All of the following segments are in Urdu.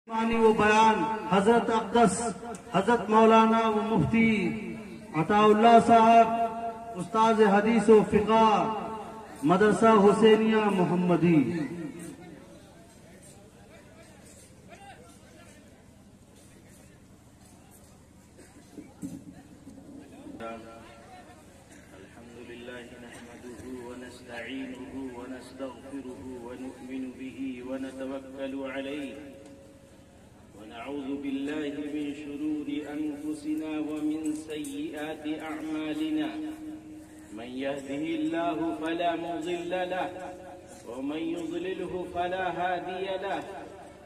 معنی و بیان حضرت اقدس حضرت مولانا و مفتی عطا اللہ صاحب استاذ حدیث و فقہ مدرسہ حسینیہ محمدی. الحمد لله نحمده ونستعينه ونستغفره ونؤمن به ونتوكل عليه ونعوذ بالله من شرور أنفسنا ومن سيئات أعمالنا. من يهده الله فلا مضل له ومن يضلله فلا هادي له.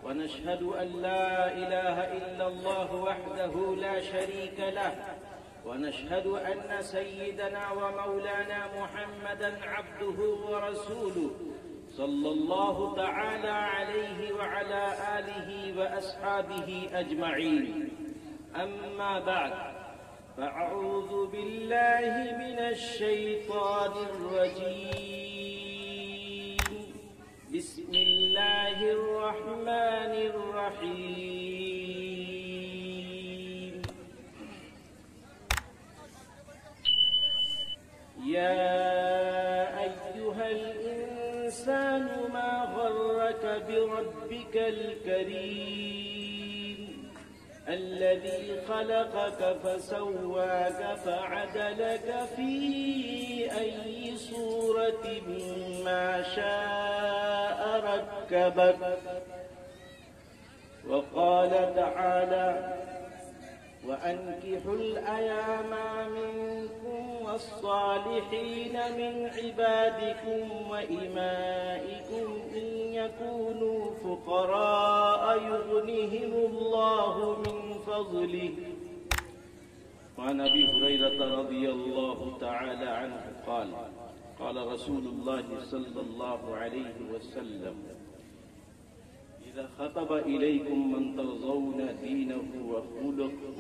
ونشهد أن لا إله إلا الله وحده لا شريك له. ونشهد أن سيدنا ومولانا محمدا عبده ورسوله صلى الله تعالى عليه وعلى آله وأصحابه أجمعين. أما بعد فأعوذ بالله من الشيطان الرجيم. بسم الله الرحمن الرحيم. يا أيها الإنسان ما غرك بربك الكريم الذي خلقك فسواك فعدلك في أي صورة ما شاء ركبك. وقال تعالى وأنكحوا الأيام منكم والصالحين من عبادكم وإمائكم إن يكونوا فقراء يغنهم الله من فضله. وعن أبي هريرة رضي الله تعالى عنه قال قال رسول الله صلى الله عليه وسلم إذا خطب إليكم من ترضون دينه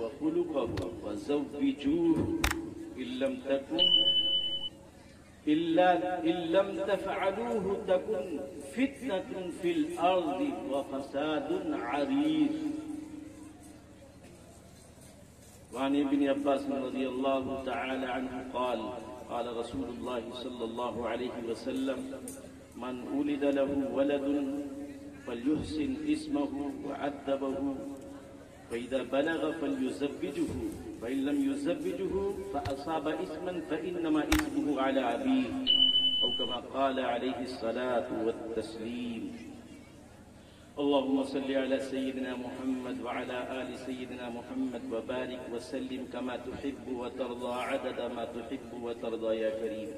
وخلقه فزوجوه إن لم تفعلوه تكن فتنة في الأرض وفساد عريض. وعن ابن عباس رضي الله تعالى عنه قال قال رسول الله صلى الله عليه وسلم من ولد له ولد فليحسن اسمه وعذبه فإذا بلغ فليزوجه فإن لم يزوجه فأصاب اسما فإنما اسمه على أبيه أو كما قال عليه الصلاة والتسليم. اللهم صل على سيدنا محمد وعلى آل سيدنا محمد وبارك وسلم كما تحب وترضى عدد ما تحب وترضى يا كريم.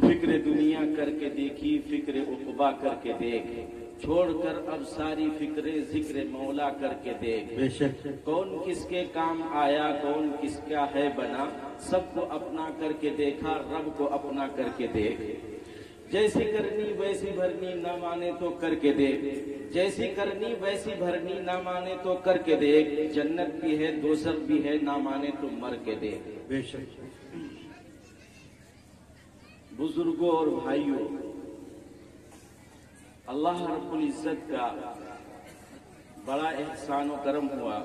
فکر دنیا کر کے دیکھی فکر عقبا کر کے دیکھ چھوڑ کر اب ساری فکریں ذکر مولا کر کے دیکھ. بے شک کون کس کے کام آیا کون کس کا ہے بنا سب کو اپنا کر کے دیکھا رب کو اپنا کر کے دیکھ. جیسی کرنی ویسی بھرنی نہ مانے تو کر کے دیکھ. جیسی کرنی ویسی بھرنی نہ مانے تو کر کے دیکھ. جنت بھی ہے دوزخ بھی ہے نہ مانے تو مر کے دیکھ. بے شک بزرگوں اور بھائیوں، اللہ رب العزت کا بڑا احسان و کرم ہوا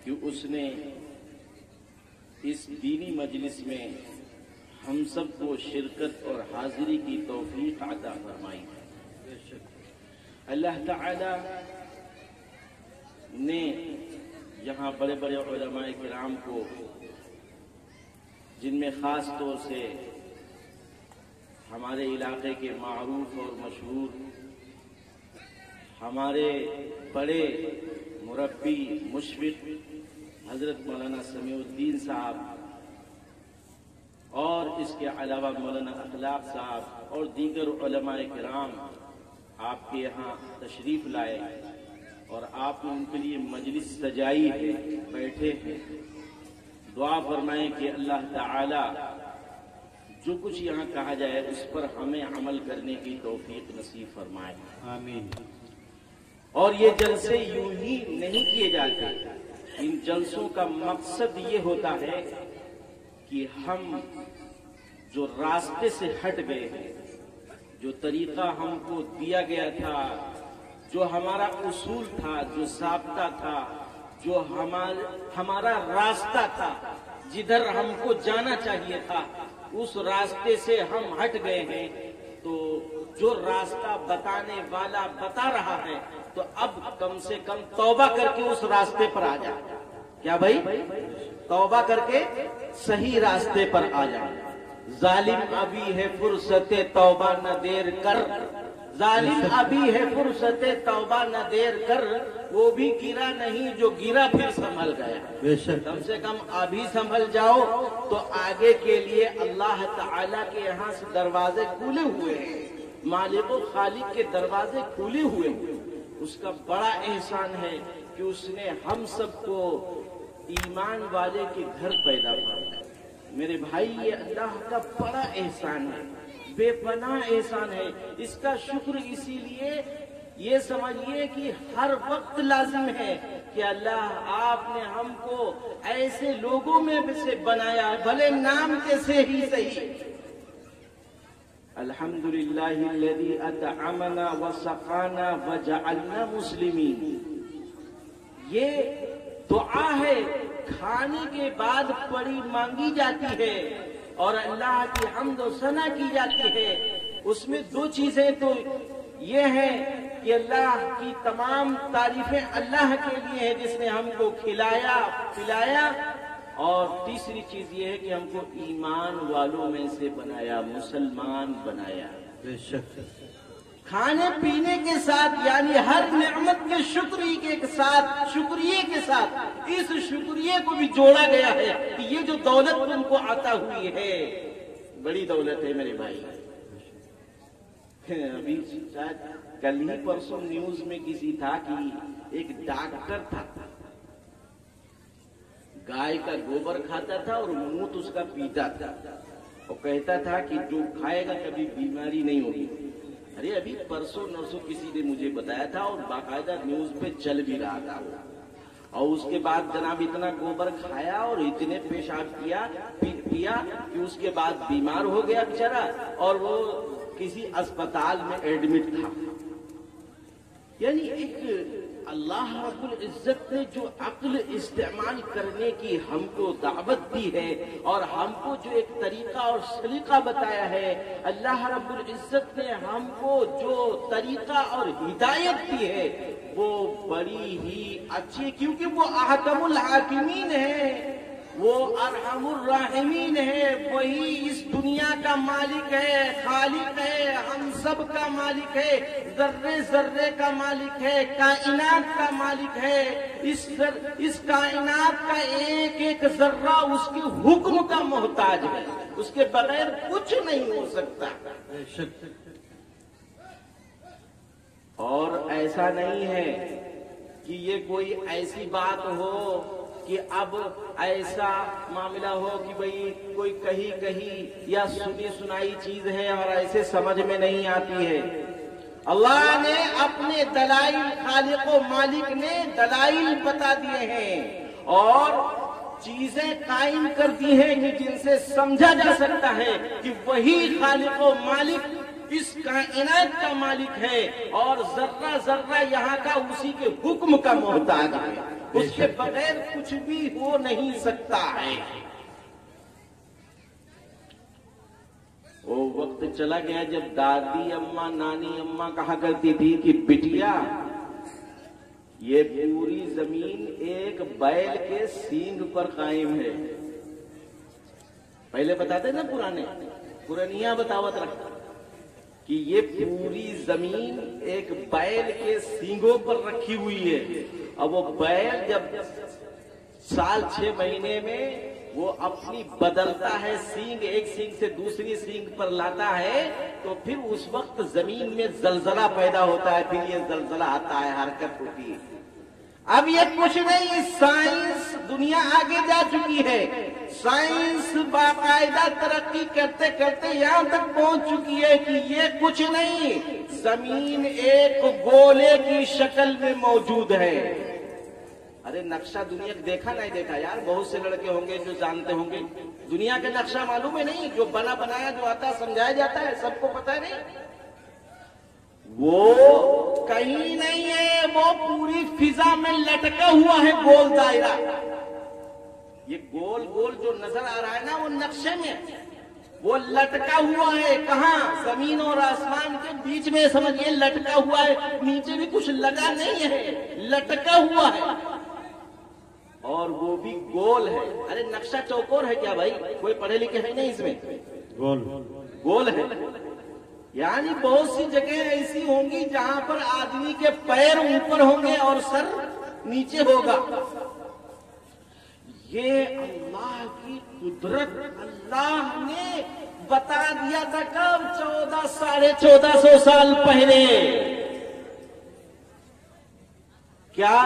کہ اس نے اس دینی مجلس میں ہم سب کو شرکت اور حاضری کی توفیق عطا فرمائی. اللہ تعالی نے یہاں بڑے بڑے علماء کرام کو جن میں خاص طور سے ہمارے علاقے کے معروف اور مشہور ہمارے بڑے مربی مشفق حضرت مولانا سمیع الدین صاحب اور اس کے علاوہ مولانا اخلاق صاحب اور دیگر علماء کرام آپ کے یہاں تشریف لائے اور آپ نے ان کے لیے مجلس سجائی ہے، بیٹھے ہیں. دعا فرمائیں کہ اللہ تعالی جو کچھ یہاں کہا جائے اس پر ہمیں عمل کرنے کی توفیق نصیب فرمائے. آمین. اور یہ جلسے یوں ہی نہیں کیے جاتے. ان جلسوں کا مقصد یہ ہوتا ہے کہ ہم جو راستے سے ہٹ گئے ہیں، جو طریقہ ہم کو دیا گیا تھا جو ہمارا اصول تھا، جو ضابطہ تھا، جو ہمارا راستہ تھا، جدھر ہم کو جانا چاہیے تھا، اس راستے سے ہم ہٹ گئے ہیں. تو جو راستہ بتانے والا بتا رہا ہے تو اب کم سے کم توبہ کر کے اس راستے پر آ جائے. کیا بھائی؟ توبہ کر کے صحیح راستے پر آ جائے. ظالم ابھی ہے فرصت توبہ نہ دیر کر، ظالم ابھی ہے فرصت توبہ نہ دیر کر، وہ بھی گرا نہیں جو گرا پھر سنبھل گیا. بے شک. کم سے کم ابھی سنبھل جاؤ تو آگے کے لیے اللہ تعالیٰ کے یہاں سے دروازے کھلے ہوئے ہیں، مالک و خالق کے دروازے کھلے ہوئے ہیں. اس کا بڑا احسان ہے کہ اس نے ہم سب کو ایمان والے کے گھر پیدا فرمایا. میرے بھائی، یہ اللہ کا بڑا احسان ہے، بے پناہ احسان ہے. اس کا شکر اسی لیے یہ سمجھیے کہ ہر وقت لازم ہے کہ اللہ آپ نے ہم کو ایسے لوگوں میں سے بنایا، بھلے نام کے سے ہی صحیح. الحمدللہ الذی اطعمنا وسقانا وجعلنا مسلمین. یہ دعا ہے، کھانے کے بعد پڑی مانگی جاتی ہے اور اللہ کی حمد و ثنا کی جاتی ہے. اس میں دو چیزیں تو یہ ہیں کہ اللہ کی تمام تعریفیں اللہ کے لیے ہیں جس نے ہم کو کھلایا پلایا، اور تیسری چیز یہ ہے کہ ہم کو ایمان والوں میں سے بنایا، مسلمان بنایا. بے شک. کھانے پینے کے ساتھ، یعنی ہر نعمت کے شکریہ کے ساتھ اس شکریہ کو بھی جوڑا گیا ہے کہ یہ جو دولت تم کو عطا ہوئی ہے بڑی دولت ہے میرے بھائی. ابھی شاید کل ہی پرسوں نیوز میں کسی تھا کہ ایک ڈاکٹر تھا، گائے کا گوبر کھاتا تھا اور موت اس کا پیتا تھا، اور کہتا تھا کہ جو کھائے گا کبھی بیماری نہیں ہوگی. ارے ابھی پرسوں نرسوں کسی نے مجھے بتایا تھا اور باقاعدہ نیوز پہ چل بھی رہا تھا. اور اس کے بعد جناب اتنا گوبر کھایا اور اتنے پیشاب پیا کہ اس کے بعد بیمار ہو گیا بیچارہ، اور وہ کسی اسپتال میں ایڈمٹ تھا. یعنی ایک اللہ رب العزت نے جو عقل استعمال کرنے کی ہم کو دعوت دی ہے اور ہم کو جو ایک طریقہ اور سلیقہ بتایا ہے، اللہ رب العزت نے ہم کو جو طریقہ اور ہدایت دی ہے وہ بڑی ہی اچھی، کیونکہ وہ احکم الحاکمین ہے، وہ ارحم الراحمین ہے، وہی اس دنیا کا مالک ہے، خالق ہے، ہم سب کا مالک ہے، ذرے ذرے کا مالک ہے، کائنات کا مالک ہے. اس کائنات کا ایک ایک ذرہ اس کے حکم کا محتاج ہے، اس کے بغیر کچھ نہیں ہو سکتا. اور ایسا نہیں ہے کہ یہ کوئی ایسی بات ہو کہ اب ایسا معاملہ ہو کہ بھئی کوئی کہیں یا سنی سنائی چیز ہے اور ایسے سمجھ میں نہیں آتی ہے. اللہ نے اپنے دلائل، خالق و مالک نے دلائل بتا دیے ہیں اور چیزیں قائم کر دی ہیں کہ جن سے سمجھا جا سکتا ہے کہ وہی خالق و مالک اس کائنات کا مالک ہے اور ذرہ ذرہ یہاں کا اسی کے حکم کا محتاج ہے، اس کے بغیر کچھ بھی ہو نہیں سکتا ہے. وہ وقت چلا گیا جب دادی اماں نانی اماں کہا کرتی تھی کہ بٹیا یہ پوری زمین ایک بیل کے سینگ پر قائم ہے. پہلے بتاتے نا پرانیاں بتاوت رکھتا کہ یہ پوری زمین ایک بیل کے سینگوں پر رکھی ہوئی ہے. اب وہ بیل جب سال 6 مہینے میں وہ اپنی بدلتا ہے، سینگ ایک سینگ سے دوسری سینگ پر لاتا ہے، تو پھر اس وقت زمین میں زلزلہ پیدا ہوتا ہے، پھر یہ زلزلہ آتا ہے، حرکت ہوتی ہے. اب یہ کچھ نہیں، سائنس دنیا آگے جا چکی ہے، سائنس باقاعدہ ترقی کرتے کرتے یہاں تک پہنچ چکی ہے کہ یہ کچھ نہیں، زمین ایک گولے کی شکل میں موجود ہے. ارے نقشہ دنیا دیکھا نہیں دیکھا یار، بہت سے لڑکے ہوں گے جو جانتے ہوں گے، دنیا کا نقشہ معلوم ہے نہیں، جو بنا بنایا جو آتا سمجھایا جاتا ہے سب کو پتہ ہے نہیں. وہ کہیں نہیں ہے، وہ پوری فضا میں لٹکا ہوا ہے گول دائرہ. یہ گول گول جو نظر آ رہا ہے نا، وہ نقشے میں وہ لٹکا ہوا ہے. کہاں؟ زمین اور آسمان کے بیچ میں سمجھیے لٹکا ہوا ہے. نیچے بھی کچھ لگا نہیں ہے، لٹکا ہوا ہے، اور وہ بھی گول ہے. ارے نقشہ چوکور ہے کیا بھائی؟ کوئی پڑھے لکھے ہے نہیں اس میں؟ گول ہے. یعنی بہت سی جگہیں ایسی ہوں گی جہاں پر آدمی کے پیر اوپر ہوں گے اور سر نیچے ہوگا. یہ اللہ کی قدرت اللہ نے بتا دیا تھا کب؟ 1400 سال پہلے. کیا؟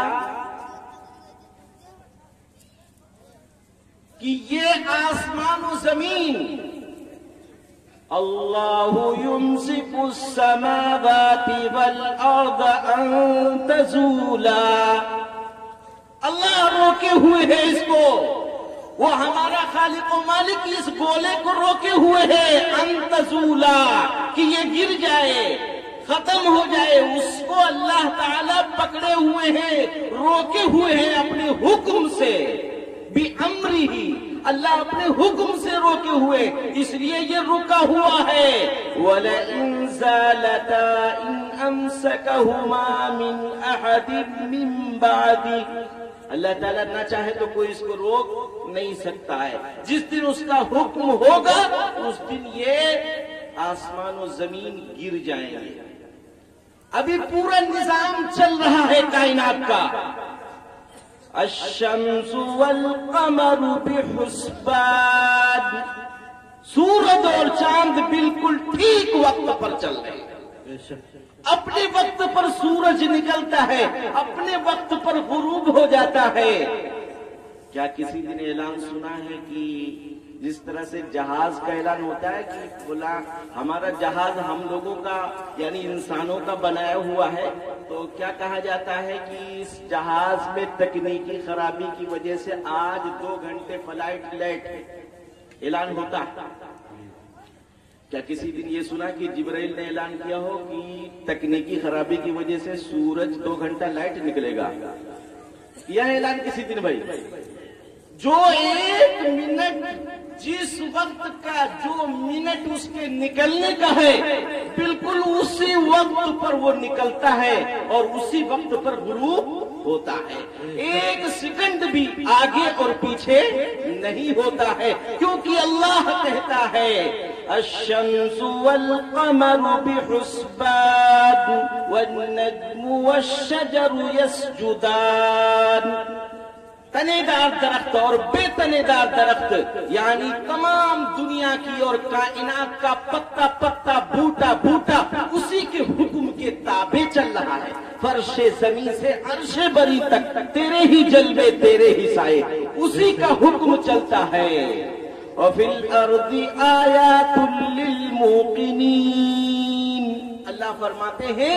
کہ یہ آسمان و زمین اللہ یمسک السماوات والارض ان تزولا، اللہ روکے ہوئے ہے اس کو. وہ ہمارا خالق و مالک اس گولے کو روکے ہوئے ہے ان تزولا، کہ یہ گر جائے، ختم ہو جائے. اس کو اللہ تعالی پکڑے ہوئے ہیں، روکے ہوئے ہیں اپنے حکم سے. بِأَمْرِهِ، اللہ اپنے حکم سے روکے ہوئے، اس لیے یہ رکا ہوا ہے. وَلَئِن زَالَتَا إِنْ أَمْسَكَهُمَا مِنْ أَحَدٍ مِّن بَعْدِهِ، اللہ تعالیٰ نہ چاہے تو کوئی اس کو روک نہیں سکتا ہے. جس دن اس کا حکم ہوگا اس دن یہ آسمان و زمین گر جائیں گے. ابھی پورا نظام چل رہا ہے کائنات کا. الشمس والقمر بحسبان، سورج اور چاند بالکل ٹھیک وقت پر چل رہے ہیں. اپنے وقت پر سورج نکلتا ہے، اپنے وقت پر غروب ہو جاتا ہے. کیا کسی دن اعلان سنا ہے کہ جس طرح سے جہاز کا اعلان ہوتا ہے کہ فلاں ہمارا جہاز ہم لوگوں کا یعنی انسانوں کا بنایا ہوا ہے، تو کیا کہا جاتا ہے کہ اس جہاز میں تکنیکی خرابی کی وجہ سے آج 2 گھنٹے فلائٹ لیٹ اعلان ہوتا. کیا کسی دن یہ سنا کہ جبرائیل نے اعلان کیا ہو کہ تکنیکی خرابی کی وجہ سے سورج 2 گھنٹہ لائٹ نکلے گا؟ یہ اعلان کسی دن بھائی؟ جو 1 منٹ جس وقت کا جو منٹ اس کے نکلنے کا ہے بالکل اسی وقت پر وہ نکلتا ہے اور اسی وقت پر غروب ہوتا ہے. 1 سیکنڈ بھی آگے اور پیچھے نہیں ہوتا ہے، کیونکہ اللہ کہتا ہے الشمس والقمر بحسبان والنجم والشجر يسجدان. تنے دار درخت اور بے تنے دار درخت یعنی تمام دنیا کی اور کائنات کا پتا پتا بوٹا بوٹا اسی کے حکم کے تابع چل رہا ہے. فرش زمین سے عرش بری تک تیرے ہی جلوے تیرے ہی سائے، اسی کا حکم چلتا ہے. وَفِي الْأَرْضِ آيَاتٌ لِّلْمُوقِنِينَ، اللہ فرماتے ہیں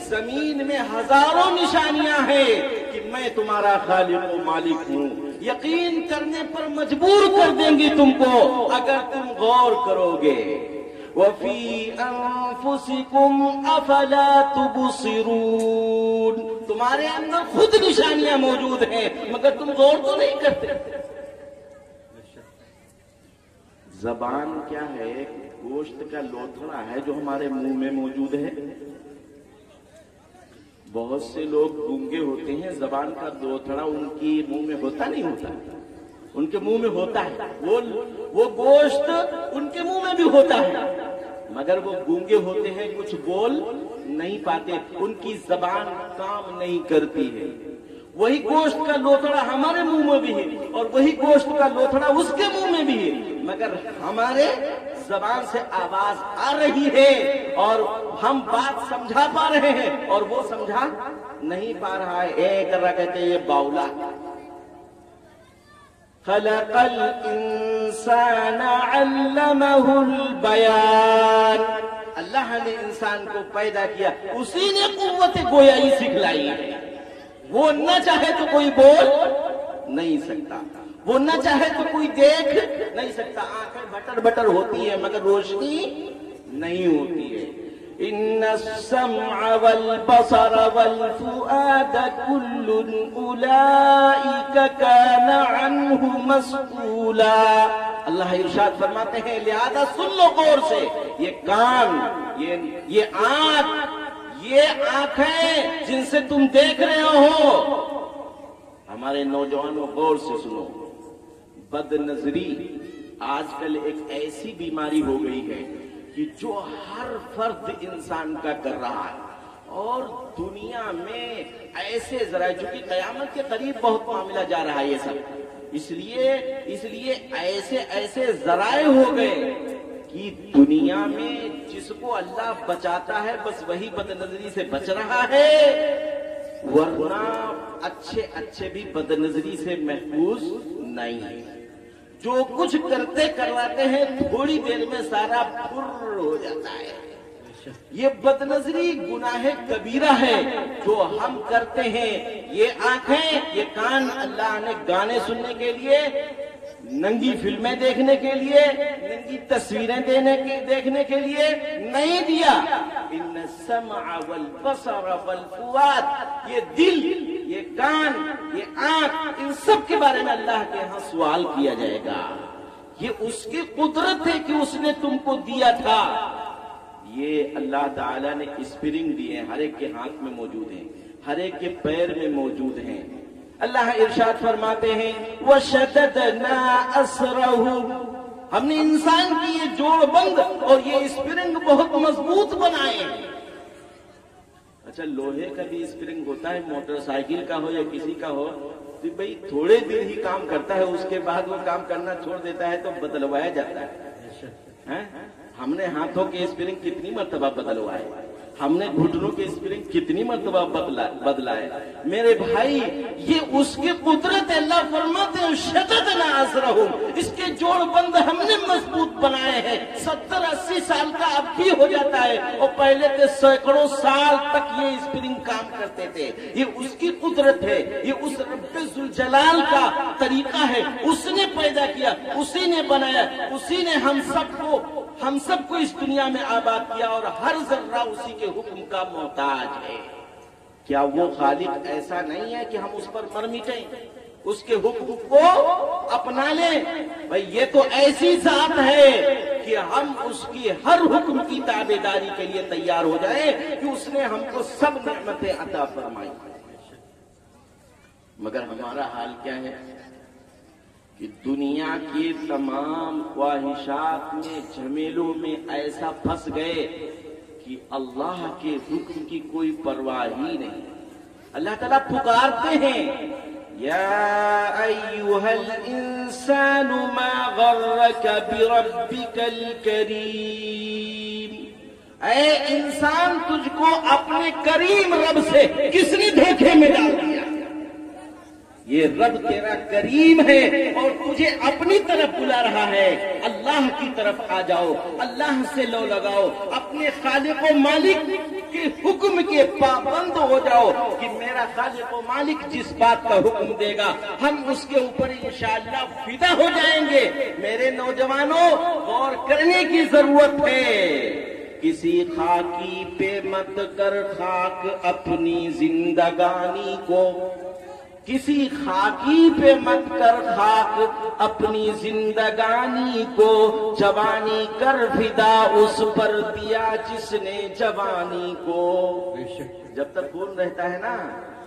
زمین میں ہزاروں نشانیاں ہیں کہ میں تمہارا خالق و مالک ہوں. یقین کرنے پر مجبور کر دیں گی تم کو اگر تم غور کرو گے. وَفِي أَنفُسِكُمْ أَفَلَا تُبْصِرُونَ، تمہارے اندر خود نشانیاں موجود ہیں مگر تم غور تو نہیں کرتے. زبان کیا ہے؟ گوشت کا لوتھڑا ہے جو ہمارے منہ میں موجود ہے. بہت سے لوگ گونگے ہوتے ہیں، زبان کا لوتھڑا ان کی منہ میں ہوتا نہیں ہوتا، ان کے منہ میں ہوتا ہے. وہ گوشت ان کے منہ میں بھی ہوتا ہے مگر وہ گونگے ہوتے ہیں، کچھ بول نہیں پاتے، ان کی زبان کام نہیں کرتی ہے. وہی گوشت کا لوتھڑا ہمارے منہ میں بھی ہے اور وہی گوشت کا لوتھڑا اس کے منہ میں بھی ہے، مگر ہمارے زبان سے آواز آ رہی ہے اور ہم بات سمجھا پا رہے ہیں اور وہ سمجھا نہیں پا رہا ہے. ایک رکعت یہ باولا. خلق الانسان علمہ البیان، اللہ نے انسان کو پیدا کیا، اسی نے قوت گویائی سکھلائی ہے. وہ نہ چاہے تو کوئی بول نہیں سکتا، وہ نہ چاہے تو کوئی دیکھ نہیں سکتا. آنکھیں بٹر بٹر ہوتی ہیں مگر روشنی نہیں ہوتی ہے. ان السمع والبصر والفؤاد كل اولئک کان عنہ مسئولا. اللہ ارشاد فرماتے ہیں لہذا سن لو غور سے. یہ کان، یہ آنکھ، یہ آنکھیں جن سے تم دیکھ رہے ہو. ہمارے نوجوانوں غور سے سنو. بد نظری آج کل ایک ایسی بیماری ہو گئی ہے کہ جو ہر فرد انسان کا کر رہا ہے. اور دنیا میں ایسے ذرائع، چونکہ قیامت کے قریب بہت معاملہ جا رہا ہے یہ سب، اس لیے ایسے ذرائع ہو گئے کہ دنیا میں جس کو اللہ بچاتا ہے بس وہی بد نظری سے بچ رہا ہے، ورنہ اچھے بھی بد نظری سے محفوظ نہیں ہے. جو کچھ کرواتے ہیں تھوڑی دیر میں سارا پھر ہو جاتا ہے. یہ بد نظری گناہ کبیرہ ہے جو ہم کرتے ہیں. یہ آنکھیں، یہ کان اللہ نے گانے سننے کے لیے، ننگی فلمیں دیکھنے کے لیے، ننگی تصویریں دیکھنے کے لیے نہیں دیا. ان السمع والبصر والفؤاد، یہ دل، یہ کان، یہ آنکھ، ان سب کے بارے میں اللہ کے ہاں سوال کیا جائے گا. یہ اس کی قدرت ہے کہ اس نے تم کو دیا تھا. یہ اللہ تعالیٰ نے اسپرنگ دیے ہیں، ہر ایک کے ہاتھ میں موجود ہیں، ہر ایک کے پیر میں موجود ہیں. اللہ ارشاد فرماتے ہیں وَشَدَدْنَا أَسْرَهُ، ہم نے انسان کی یہ جوڑ بند اور یہ اسپرنگ بہت مضبوط بنائے ہیں. اچھا لوہے کا بھی اسپرنگ ہوتا ہے، موٹر سائیکل کا ہو یا کسی کا ہو تو بھئی تھوڑے دیر ہی کام کرتا ہے، اس کے بعد وہ کام کرنا چھوڑ دیتا ہے تو بدلوایا جاتا ہے. ہم نے ہاتھوں کے اسپرنگ کتنی مرتبہ بدلوائے، ہم نے گھٹنوں کے اسپرنگ کتنی مرتبہ بدلا ہے. میرے بھائی یہ اس کی قدرت ہے. اللہ فرماتے ہیں شددنا اسرہم، اس کے جوڑ بند ہم نے مضبوط بنائے ہیں. 70-80 سال کا اب بھی ہو جاتا ہے اور پہلے کے سینکڑوں سال تک یہ اسپرنگ کام کرتے تھے. یہ اس کی قدرت ہے، یہ اس رب ذوالجلال کا طریقہ ہے. اس نے پیدا کیا، اسی نے بنایا، اسی نے ہم سب کو اس دنیا میں آباد کیا اور ہر ذرہ اسی کے حکم کا محتاج ہے. کیا وہ خالق ایسا نہیں ہے کہ ہم اس پر مر مٹیں، اس کے حکم کو اپنا لیں؟ بھئی یہ تو ایسی ذات ہے کہ ہم اس کی ہر حکم کی تابعداری کے لیے تیار ہو جائیں کہ اس نے ہم کو سب نعمتیں عطا فرمائی. مگر ہمارا حال کیا ہے کہ دنیا کی تمام خواہشات میں، جھمیلوں میں ایسا پھنس گئے کہ اللہ کے حکم کی کوئی پرواہ ہی نہیں. اللہ تعالیٰ پکارتے ہیں یا ایھا الانسان ما غرک بربک الکریم، اے انسان تجھ کو اپنے کریم رب سے کس نے دھوکے میں ڈال دیا؟ یہ رب تیرا کریم ہے اور تجھے اپنی طرف بلا رہا ہے. اللہ کی طرف آ جاؤ، اللہ سے لو لگاؤ، اپنے خالق و مالک کے حکم کے پابند ہو جاؤ کہ میرا خالق و مالک جس بات کا حکم دے گا ہم اس کے اوپر انشاءاللہ فدا ہو جائیں گے. میرے نوجوانوں غور کرنے کی ضرورت ہے. کسی خاکی پہ مت کر خاک اپنی زندگانی کو، کسی خاکی پہ مت کر خاک اپنی زندگانی کو، جوانی کر فدا اس پر دیا جس نے جوانی کو. جب تک خون رہتا ہے نا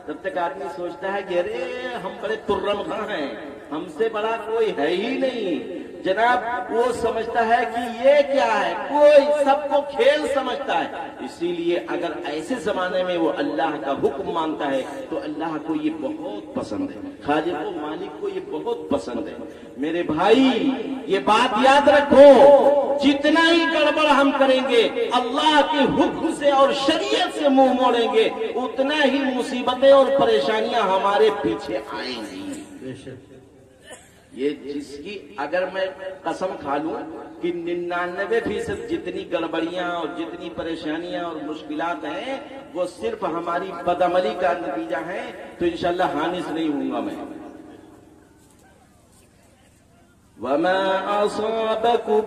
تب تک آدمی سوچتا ہے کہ ارے ہم بڑے ترم خاں ہیں، ہم سے بڑا کوئی ہے ہی نہیں. جناب وہ سمجھتا ہے کہ یہ کیا ہے، کوئی سب کو کھیل سمجھتا ہے. اسی لیے اگر ایسے زمانے میں وہ اللہ کا حکم مانتا ہے تو اللہ کو یہ بہت پسند ہے، خالق و مالک کو یہ بہت پسند ہے. میرے بھائی یہ بات یاد رکھو، جتنا ہی گڑبڑ ہم کریں گے اللہ کے حکم سے اور شریعت سے منہ موڑیں گے اتنا ہی مصیبتیں اور پریشانیاں ہمارے پیچھے آئیں گی. یہ جس کی اگر میں قسم کھا لوں کہ 99% جتنی گڑبڑیاں اور جتنی پریشانیاں اور مشکلات ہیں وہ صرف ہماری بدعملی کا نتیجہ ہے تو انشاءاللہ حانس نہیں ہوں گا میں. وما أصابكم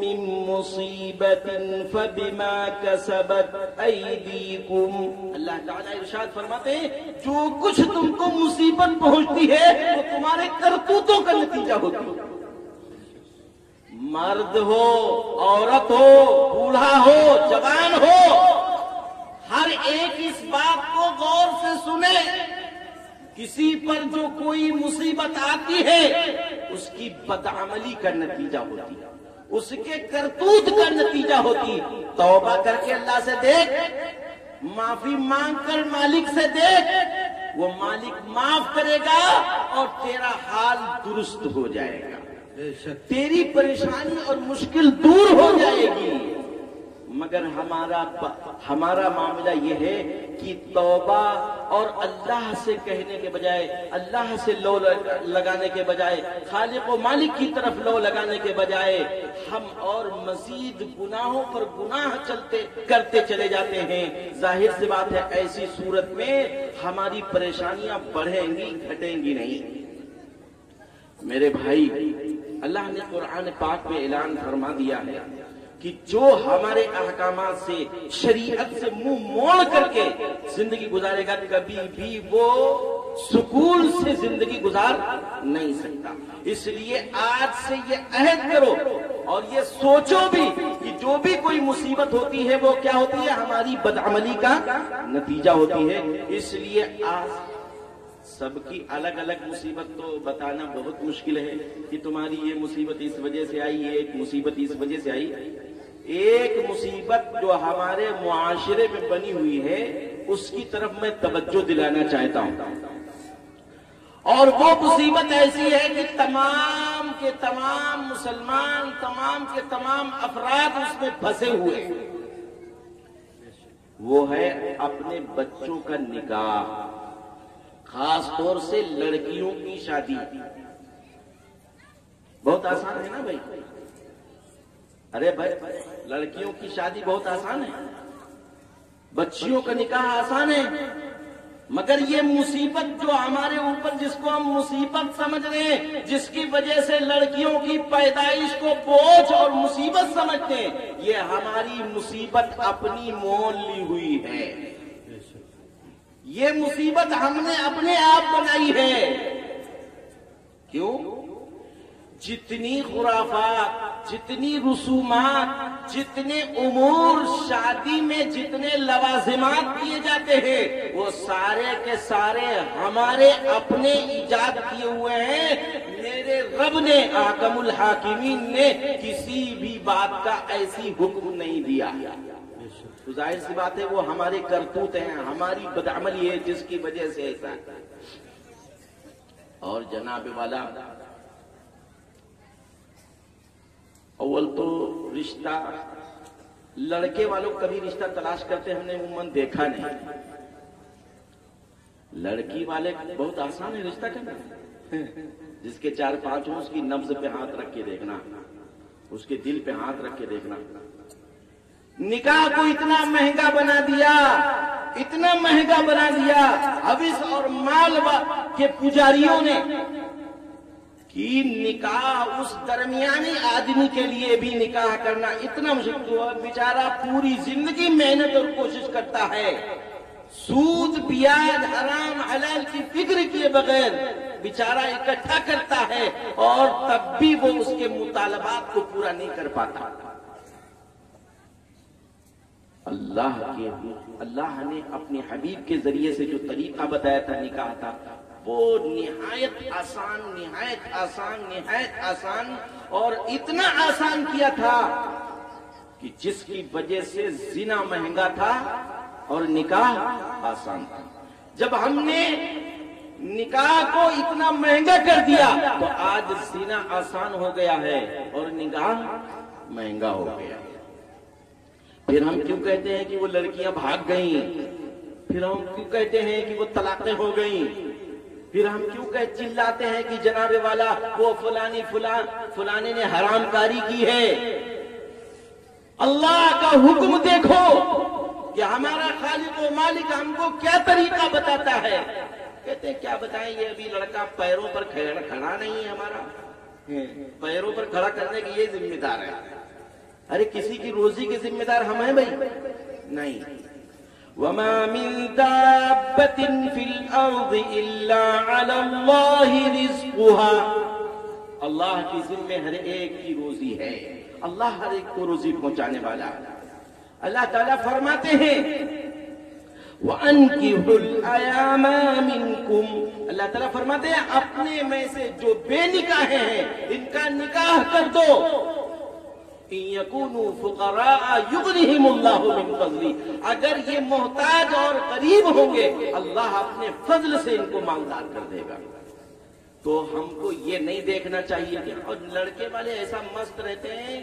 من مصیبت فبما كسبت أيديكم. اللہ تعالیٰ ارشاد فرماتے ہیں جو کچھ تم کو مصیبت پہنچتی ہے وہ تمہارے کرتوتوں کا نتیجہ ہوتی ہے. مرد ہو، عورت ہو، بوڑھا ہو، جوان ہو، ہر ایک اس بات کو غور سے سنے. کسی پر جو کوئی مصیبت آتی ہے اس کی بدعملی کا نتیجہ ہوتی ہے، اس کے کرتوت کا نتیجہ ہوتی. توبہ کر کے اللہ سے دیکھ، معافی مانگ کر مالک سے دیکھ، وہ مالک معاف کرے گا اور تیرا حال درست ہو جائے گا، تیری پریشانی اور مشکل دور ہو جائے گی. مگر ہمارا معاملہ یہ ہے کہ توبہ اور اللہ سے کہنے کے بجائے، اللہ سے لو لگانے کے بجائے، خالق و مالک کی طرف لو لگانے کے بجائے ہم اور مزید گناہوں پر گناہ کرتے چلے جاتے ہیں. ظاہر سی بات ہے ایسی صورت میں ہماری پریشانیاں بڑھیں گی، گھٹیں گی نہیں. میرے بھائی، اللہ نے قرآن پاک میں اعلان فرما دیا ہے کہ جو ہمارے احکامات سے، شریعت سے منہ موڑ کر کے زندگی گزارے گا کبھی بھی وہ سکون سے زندگی گزار نہیں سکتا. اس لیے آج سے یہ عہد کرو اور یہ سوچو بھی کہ جو بھی کوئی مصیبت ہوتی ہے وہ کیا ہوتی ہے؟ ہماری بدعملی کا نتیجہ ہوتی ہے. اس لیے آج سب کی الگ الگ مصیبت تو بتانا بہت مشکل ہے کہ تمہاری یہ مصیبت اس وجہ سے آئی، یہ ایک مصیبت اس وجہ سے آئی. ایک مصیبت جو ہمارے معاشرے میں بنی ہوئی ہے اس کی طرف میں توجہ دلانا چاہتا ہوں، اور وہ مصیبت ایسی ہے کہ تمام کے تمام مسلمان، تمام کے تمام افراد اس میں پھنسے ہوئے. وہ ہے اپنے بچوں کا نکاح، خاص طور سے لڑکیوں کی شادی. بہت آسان ہے نا بھائی؟ ارے بھائی، لڑکیوں کی شادی بہت آسان ہے، بچیوں کا نکاح آسان ہے. مگر یہ مصیبت جو ہمارے اوپر، جس کو ہم مصیبت سمجھ رہے ہیں، جس کی وجہ سے لڑکیوں کی پیدائش کو بوجھ اور مصیبت سمجھتے ہیں، یہ ہماری مصیبت اپنی مول لی ہوئی ہے. یہ مصیبت ہم نے اپنے آپ بنائی ہے. کیوں؟ جتنی خرافات، جتنی رسومات، جتنے امور شادی میں، جتنے لوازمات کیے جاتے ہیں، وہ سارے کے سارے ہمارے اپنے ایجاد کیے ہوئے ہیں. میرے رب نے، احکم الحاکمین نے کسی بھی بات کا ایسی حکم نہیں دیا. تو ظاہر سی بات ہے وہ ہمارے کرتوت ہیں، ہماری بدعملی ہے جس کی وجہ سے ایسا ہے. اور جناب والا، اول تو رشتہ، لڑکے والوں کبھی رشتہ تلاش کرتے ہم نے عموماً دیکھا نہیں. لڑکی والے بہت آسان ہے رشتہ کرنا. جس کے 4-5 ہوں اس کی نبض پہ ہاتھ رکھ کے دیکھنا، اس کے دل پہ ہاتھ رکھ کے دیکھنا. نکاح کو اتنا مہنگا بنا دیا، اتنا مہنگا بنا دیا حوث اور مال کے پجاریوں نے کہ نکاح اس درمیانی آدمی کے لیے بھی نکاح کرنا اتنا مشکل ہوا. بیچارہ پوری زندگی محنت اور کوشش کرتا ہے، سود، بیاج، حرام حلال کی فکر کیے بغیر بیچارہ اکٹھا کرتا ہے، اور تب بھی وہ اس کے مطالبات کو پورا نہیں کر پاتا. اللہ نے اپنے حبیب کے ذریعے سے جو طریقہ بتایا تھا نکاح کا، وہ نہایت آسان، نہایت آسان، نہایت آسان، اور اتنا آسان کیا تھا کہ جس کی وجہ سے زنا مہنگا تھا اور نکاح آسان تھا. جب ہم نے نکاح کو اتنا مہنگا کر دیا تو آج زنا آسان ہو گیا ہے اور نکاح مہنگا ہو گیا. پھر ہم کیوں کہتے ہیں کہ وہ لڑکیاں بھاگ گئیں؟ پھر ہم کیوں کہتے ہیں کہ وہ طلاقیں ہو گئیں؟ پھر ہم کیوں چلاتے ہیں کہ جناب والا وہ فلانے نے حرام کاری کی ہے؟ اللہ کا حکم دیکھو کہ ہمارا خالق و مالک ہم کو کیا طریقہ بتاتا ہے. کہتے ہیں کیا بتائیں، یہ ابھی لڑکا پیروں پر کھڑا نہیں ہے ہمارا. پیروں پر کھڑا کرنے کی یہ ذمہ دار ہے. ارے کسی کی روزی کے ذمہ دار ہم ہیں بھائی؟ نہیں. وما من دابة في الأرض إلا على الله رزقها. اللہ کی ذمہ ہر ایک کی روزی ہے. اللہ ہر ایک کو روزی پہنچانے والا. اللہ تعالیٰ فرماتے ہیں وَأَنْكِحُوا الْأَيَامَ مِنْكُمْ. اللہ تعالیٰ فرماتے ہیں اپنے میں سے جو بے نکاح ہیں ان کا نکاح کر دو. إِن يَكُونُوا فُقَرَاءَ يُغْنِهِمُ اللَّهُ مِنْ فَضْلِهِ. اگر یہ محتاج اور غریب ہوں گے اللہ اپنے فضل سے ان کو مالدار کر دے گا. تو ہم کو یہ نہیں دیکھنا چاہیے کہ اور لڑکے والے ایسا مست رہتے ہیں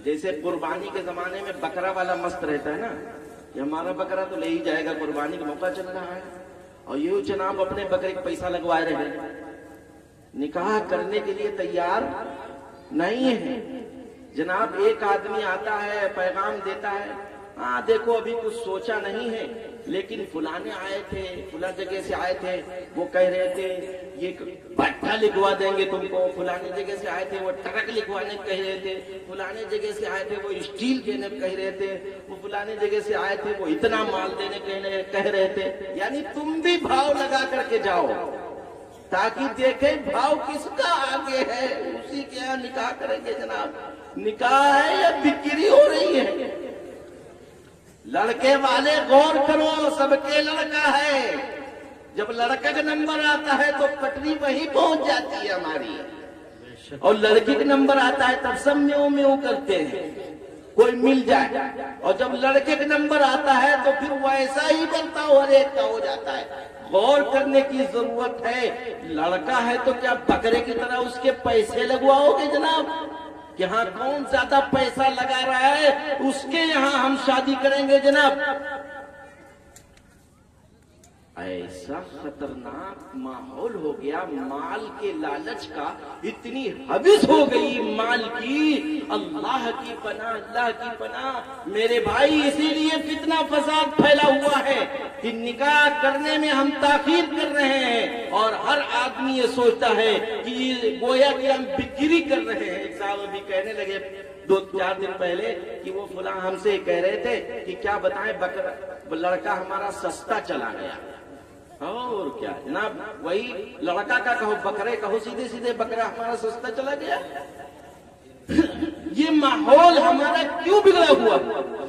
جیسے قربانی کے زمانے میں بکرا والا مست رہتا ہے نا کہ ہمارا بکرا تو لے ہی جائے گا, قربانی کا موقع چل رہا ہے اور یہ جناب اپنے بکرے کا پیسہ لگوائے رہے, نکاح کرنے کے لیے تیار نہیں ہے. جناب ایک آدمی آتا ہے پیغام دیتا ہے, ہاں دیکھو ابھی کچھ سوچا نہیں ہے لیکن فلانے آئے تھے, فلاں جگہ سے آئے تھے, وہ کہہ رہے تھے یہ بٹھا لکھوا دیں گے تم کو, فلانے جگہ سے آئے تھے وہ ٹرک لکھوانے کہہ رہے تھے, فلانے جگہ سے آئے تھے وہ اسٹیل دینے کہہ رہے تھے, وہ فلانے جگہ سے آئے تھے وہ اتنا مال دینے کہہ رہے تھے. یعنی تم بھی بھاؤ لگا کر کے جاؤ تاکہ دیکھیں بھاؤ کس کا آگے ہے, اسی کے یہاں نکاح کریں گے. جناب نکاح ہے یا بکری ہو رہی ہے؟ لڑکے والے غور کرو, سب کے لڑکا ہے. جب لڑکا کا نمبر آتا ہے تو پٹری وہیں پہنچ جاتی ہے ہماری, اور لڑکی کا نمبر آتا ہے تب سب میوں میوں کرتے ہیں کوئی مل جائے, اور جب لڑکے کا نمبر آتا ہے تو پھر ویسا ہی بنتا ہو, ہر ایک کا ہو جاتا ہے. غور کرنے کی ضرورت ہے. لڑکا ہے تو کیا بکرے کی طرح اس کے پیسے لگواؤ گے جناب کہ ہاں کون زیادہ پیسہ لگا رہا ہے اس کے یہاں ہم شادی کریں گے جناب؟ ایسا خطرناک ماحول ہو گیا, مال کے لالچ کا اتنی حوث ہو گئی مال کی. اللہ کی پناہ, اللہ کی پناہ میرے بھائی. اسی لیے فتنہ فساد پھیلا ہوا ہے کہ نکاح کرنے میں ہم تاخیر کر رہے ہیں اور ہر آدمی یہ سوچتا ہے کہ گویا کہ ہم بکری کر رہے ہیں. ایک صاحب ابھی کہنے لگے 2-4 دن پہلے کہ وہ فلاں ہم سے کہہ رہے تھے کہ کیا بتائیں لڑکا ہمارا سستا چلا گیا. اور کیا جناب, وہی لڑکا کا کہو بکرے کہو, سیدھے سیدھے بکرا ہمارا سستا چلا گیا. یہ ماحول ہمارا کیوں بگڑا ہوا؟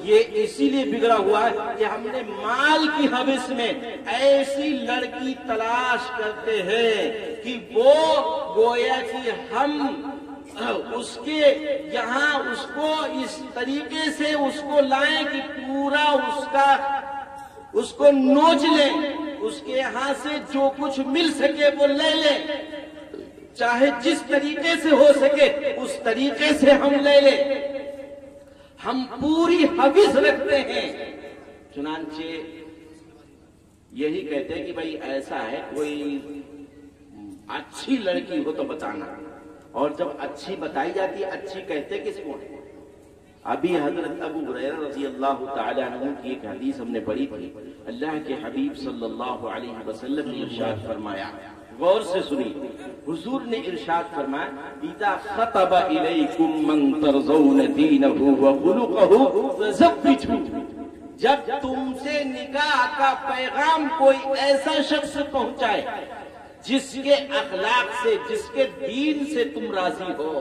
یہ اسی لیے بگڑا ہوا ہے کہ ہم نے مال کی حوث میں ایسی لڑکی تلاش کرتے ہیں کہ وہ گویا کہ ہم اس کے یہاں اس کو اس طریقے سے اس کو لائیں کہ پورا اس کو نوچ لیں, اس کے یہاں سے جو کچھ مل سکے وہ لے لیں, چاہے جس طریقے سے ہو سکے اس طریقے سے ہم لے لیں. ہم پوری حوث رکھتے ہیں. چنانچہ یہی کہتے ہیں کہ بھائی ایسا ہے کوئی اچھی لڑکی ہو تو بتانا, اور جب اچھی بتائی جاتی ہے اچھی کہتے کس کو؟ ابھی حضرت ابو ہریرہ رضی اللہ تعالی عنہ کی ایک حدیث ہم نے پڑھی تھی. اللہ کے حبیب صلی اللہ علیہ وسلم نے ارشاد فرمایا, غور سے سنی, حضور نے ارشاد فرمایا اذا خطب الیکم من ترضون دینہ وخلقہ فزوجوہ. جب تم سے نکاح کا پیغام کوئی ایسا شخص پہنچائے جس کے اخلاق سے, جس کے دین سے تم راضی ہو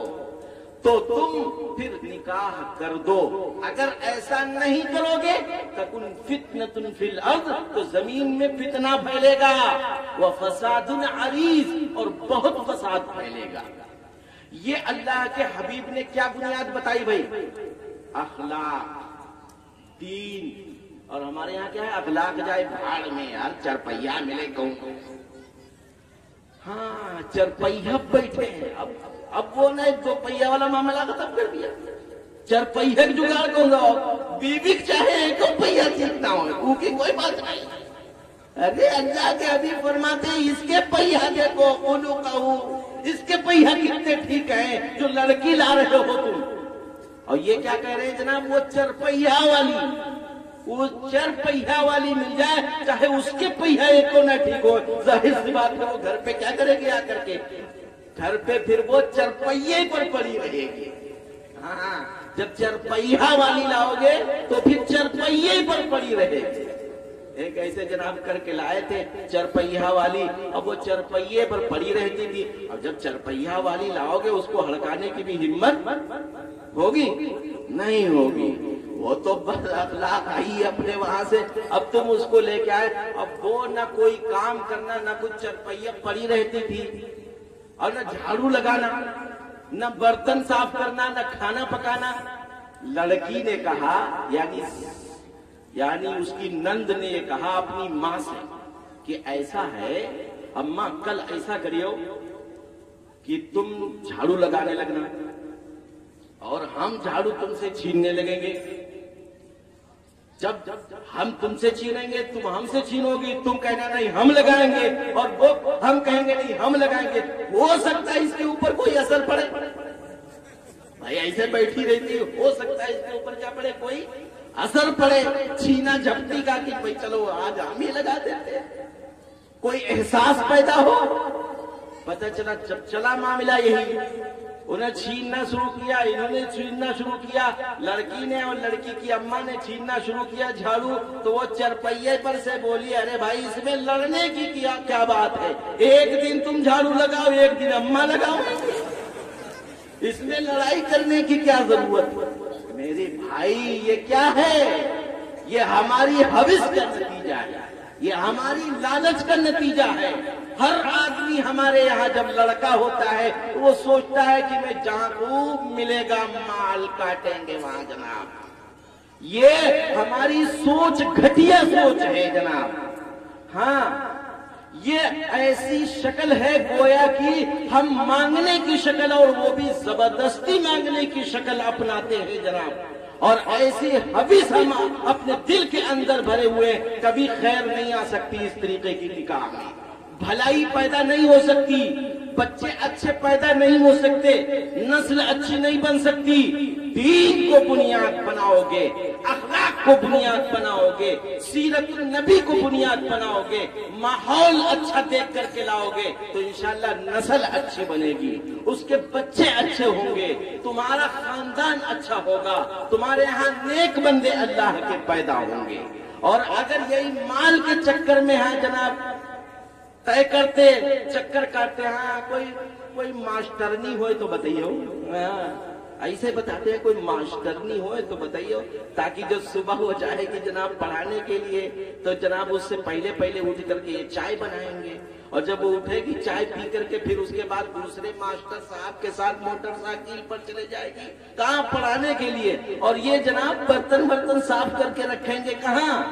تو تم پھر نکاح کر دو. اگر ایسا نہیں کرو گے تکن فتنۃ فی الارض, تو زمین میں فتنہ پھیلے گا, وفساد عریض, اور بہت فساد پھیلے گا. یہ اللہ کے حبیب نے کیا بنیاد بتائی بھائی؟ اخلاق, دین. اور ہمارے یہاں کیا ہے, اخلاق جائے بھاڑ میں یار, چرپیا ملے کہوں. ہاں چرپیا بیٹھے ہیں, اب وہ نہیں 2 پہیا والا معاملہ ختم کر دیا. 4 پہیا کا جگاڑ کون سا ہو, بیوی چاہے 1 پہیا سیکھنا ہو, کیونکہ کوئی بات نہیں. ارے اللہ کے حبیب فرماتے ہیں اس کے پہیا دیکھو, اس کے پہیا کتنے ٹھیک ہیں جو لڑکی لا رہے ہو تم. اور یہ کیا کہہ رہے ہیں جناب, وہ 4 پہیا والی مل جائے, چاہے اس کے پہیا 1 نہ ٹھیک ہو. ظاہر سی بات ہے وہ گھر پہ کیا کرے گی آ کر کے, گھر پہ پھر وہ چرپہیے پر پڑی رہے گی. ہاں جب چرپہیا والی لاؤ گے تو پھر چرپہیے پر پڑی رہے گی. ایک ایسے جناب کر کے لائے تھے چرپہیا والی, اب وہ چرپہیے پر پڑی رہتی تھی. اب جب چرپہیا والی لاؤ گے اس کو ہڑکانے کی بھی ہمت ہوگی نہیں ہوگی. وہ تو بس اخلاق آئی اپنے وہاں سے, اب تم اس کو لے کے آئے. اب وہ نہ کوئی کام کرنا, نہ کچھ چرپہیا پڑی رہتی تھی, اور نہ جھاڑو لگانا, نہ برتن صاف کرنا, نہ کھانا پکانا. لڑکی نے کہا, یعنی اس کی نند نے کہا اپنی ماں سے کہ ایسا ہے اماں, کل ایسا کریو کہ تم جھاڑو لگانے لگنا اور ہم جھاڑو تم سے چھیننے لگیں گے. جب ہم تم سے چھینیں گے تم ہم سے چھینو گی, تم کہنا نہیں ہم لگائیں گے, اور وہ ہم کہیں گے نہیں ہم لگائیں گے. ہو سکتا ہے اس کے اوپر کوئی اثر پڑے. بھائی ایسے بیٹھی رہتی, ہو سکتا ہے اس کے اوپر کیا پڑے, کوئی اثر پڑے. چھینا جھپٹی کا کہ بھائی چلو آج ہم ہی لگا دیتے, کوئی احساس پیدا ہو. پتہ چلا جب چلا معاملہ یہی, انہیں چھیننا شروع کیا, انہوں نے چھیننا شروع کیا, لڑکی نے اور لڑکی کی اماں نے چھیننا شروع کیا جھاڑو. تو وہ چرپہیے پر سے بولی, ارے بھائی اس میں لڑنے کی کیا بات ہے, ایک دن تم جھاڑو لگاؤ ایک دن اماں لگاؤ, اس میں لڑائی کرنے کی کیا ضرورت. میرے بھائی یہ کیا ہے, یہ ہماری حوث کا نتیجہ ہے, یہ ہماری لالچ کا نتیجہ ہے. ہر آدمی ہمارے یہاں جب لڑکا ہوتا ہے وہ سوچتا ہے کہ میں جہاں خوب ملے گا مال کاٹیں گے وہاں جناب. یہ ہماری سوچ گھٹیا سوچ ہے جناب. ہاں یہ ایسی شکل ہے گویا کہ ہم مانگنے کی شکل, اور وہ بھی زبردستی مانگنے کی شکل اپناتے ہیں جناب. اور ایسی حوث ہم اپنے دل کے اندر بھرے ہوئے, کبھی خیر نہیں آ سکتی اس طریقے کی نکاح میں, بھلائی پیدا نہیں ہو سکتی, بچے اچھے پیدا نہیں ہو سکتے, نسل اچھی نہیں بن سکتی. دین کو بنیاد بناؤ گے, اخلاق کو بنیاد بناؤ گے, سیرت النبی کو بنیاد بناؤ گے, ماحول اچھا دیکھ کر کے لاؤ گے تو انشاءاللہ نسل اچھی بنے گی, اس کے بچے اچھے ہوں گے, تمہارا خاندان اچھا ہوگا, تمہارے یہاں نیک بندے اللہ کے پیدا ہوں گے. اور اگر یہی مال کے چکر میں ہے جناب, طے کرتے چکر کاٹتے, ہاں کوئی ماسٹرنی ہوئے تو بتائیے, ایسے بتاتے ہیں کوئی ماسٹرنی ہوئے تو بتائیے, تاکہ جو صبح ہو جائے کہ جناب پڑھانے کے لیے تو جناب اس سے پہلے اٹھ کر کے یہ چائے بنائیں گے, اور جب وہ اٹھے گی چائے پی کر کے پھر اس کے بعد دوسرے ماسٹر صاحب کے ساتھ موٹر سائیکل پر چلے جائے گی کہاں پڑھانے کے لیے, اور یہ جناب برتن صاف کر کے رکھیں گے کہاں,